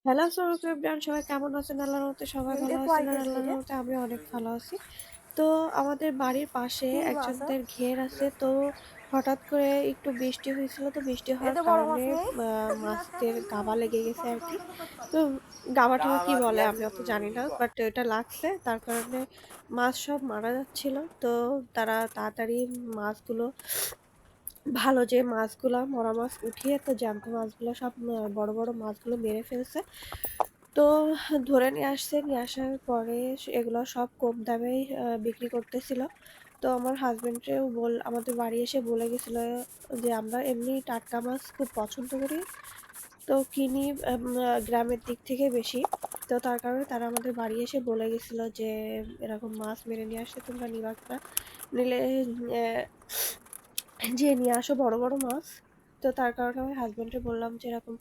Hello আসসালামু আলাইকুম সবাই কেমন আছেন? আল্লাহর রহমতে সবাই ভালো তিনটে আছেন আর আল্লাহর পঁয়ত্রিশ রহমতে আমিও অনেক ভালো আছি। তো আমাদের বাড়ির পাশে কি মাছ একজনদের ঘের আছে। তো হঠাৎ করে একটু বৃষ্টি হয়েছিল। তো বৃষ্টি হওয়ার এতে বড় কারণে মাছ নেই। মাছদের গাবা লেগে গেছে আরকি। তো গাবা-টাবা কি বলে আমি অত জানি না। বাট এটা লাগছে তার কারণে মাছ সব মারা যাচ্ছিল। তো তারা তাড়াতাড়ি মাছগুলো ভালো যে মাছগুলা মরা মাছ উঠিয়ে তো জ্যান্ত মাছগুলো সব বড়, বড় মাছগুলো মেরে ফেলছে। তো ধরে নিয়ে আসছে। নিয়ে আসার পরে এগুলো সব কম দামেই বিক্রি করতেছিল। তো আমার হাসব্যান্ডেও আমাদের বাড়ি এসে বলে গেছিল যে, "আমরা এমনি টাটকা মাছ খুব পছন্দ করি। তো কিনি গ্রামের দিক থেকে বেশি।" তো তার কারণে তারা আমাদের বাড়ি এসে বলে গেছিল যে, "এরকম মাছ মেরে নিয়ে আসছে, তোমরা নিবা কিনা? নিলে অ্যা যেয়ে নিয়ে আসো বড়, বড় মাছ।" তো তার কারণে আমার হাসব্যান্ডকে বললাম যে, "এরকম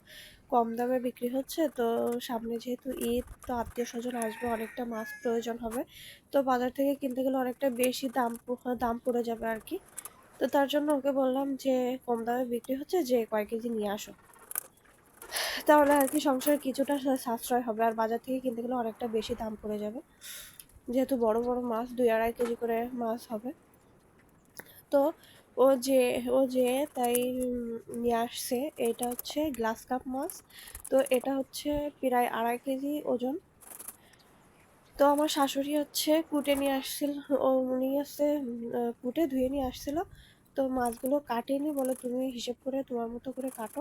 কম দামে বিক্রি হচ্ছে। তো সামনে যেহেতু ঈদ, তো আত্মীয়স্বজন আসবে, অনেকটা মাছ প্রয়োজন হবে। তো বাজার থেকে কিনতে গেলে অনেকটা বেশি দাম পড়ে যাবে আরকি। তো তার জন্য ওকে বললাম যে, "কম দামে বিক্রি হচ্ছে, যেয়ে কয় কেজি নিয়ে আসো। তাহলে আরকি সংসারে কিছুটা সাশ্রয় হবে। আর বাজার থেকে কিনতে গেলে অনেকটা বেশি দাম পড়ে যাবে। যেহেতু বড়, বড় মাছ ২-২.৫ কেজি করে মাছ হবে।" তো ও যে ও যেয়ে তাই নিয়ে আসছে। এটা হচ্ছে গ্লাস কাপ মাছ। তো এটা হচ্ছে প্রায় ২.৫ কেজি ওজন। তো আমার শাশুড়ি হচ্ছে কুটে নিয়ে আসছিল। উনি হচ্ছে কুটে ধুয়ে নিয়ে আসছিল। তো মাছগুলো কাটেনি, বলে, "তুমি হিসেব করে তোমার মতো করে কাটো।"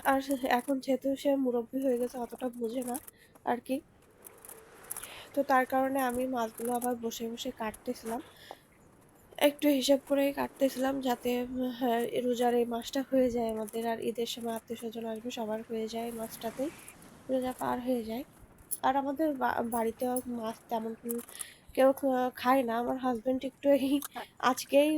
আর এখন যেহেতু সে মুরব্বি হয়ে গেছে অতটা বোঝে না আরকি। তো তার কারণে আমি মাছগুলো আবার বসে, বসে কাটতেছিলাম। একটু হিসাব করেই কাটতেছিলাম যাতে হ্যাঁ, রোজার এই মাসটা হয়ে যায় আমাদের। আর ঈদের সময় আত্মীয়স্বজন আসবে, সবার হয়ে যায় এই মাসটাতেই। রোজা পার হয়ে যায়। আর আমাদের বাড়িতেও মাছ তেমন কেউ খায় না। আমার হাসব্যান্ড একটু এই আজকেই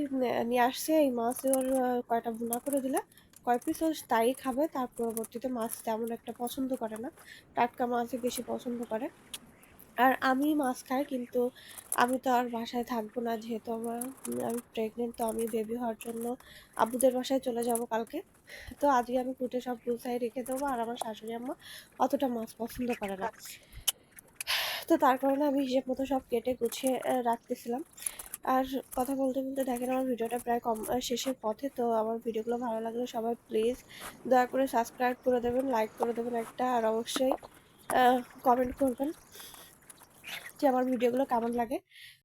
নিয়ে আসছে এই মাছ, ওর কয়টা ভুনা করে দিলে কয় পিস ও তাই খাবে। তার পরবর্তীতে মাছ তেমন একটা পছন্দ করে না। টাটকা মাছই বেশি পছন্দ করে। আর আমি মাছ খাই, কিন্তু আমি তো আর বাসায় থাকবো না। যেহেতু আমি প্রেগনেন্ট, তো আমি বেবি হওয়ার জন্য আব্বুদের বাসায় চলে যাব কালকে। তো আজকে আমি কুটে সব গুছায় রেখে দেবো। আর আমার শাশুড়ি আম্মা অতটা মাছ পছন্দ করে না। তো তার কারণে আমি হিসেব মতো সব কেটে গুছিয়ে রাখতেছিলাম। আর কথা বলতে, বলতে দেখেন আমার ভিডিওটা প্রায় শেষের পথে। তো আমার ভিডিওগুলো ভালো লাগলে সবাই প্লিজ দয়া করে সাবস্ক্রাইব করে দেবেন, লাইক করে দেবেন একটা। আর অবশ্যই আ কমেন্ট করবেন যে আমার ভিডিওগুলো কেমন লাগে।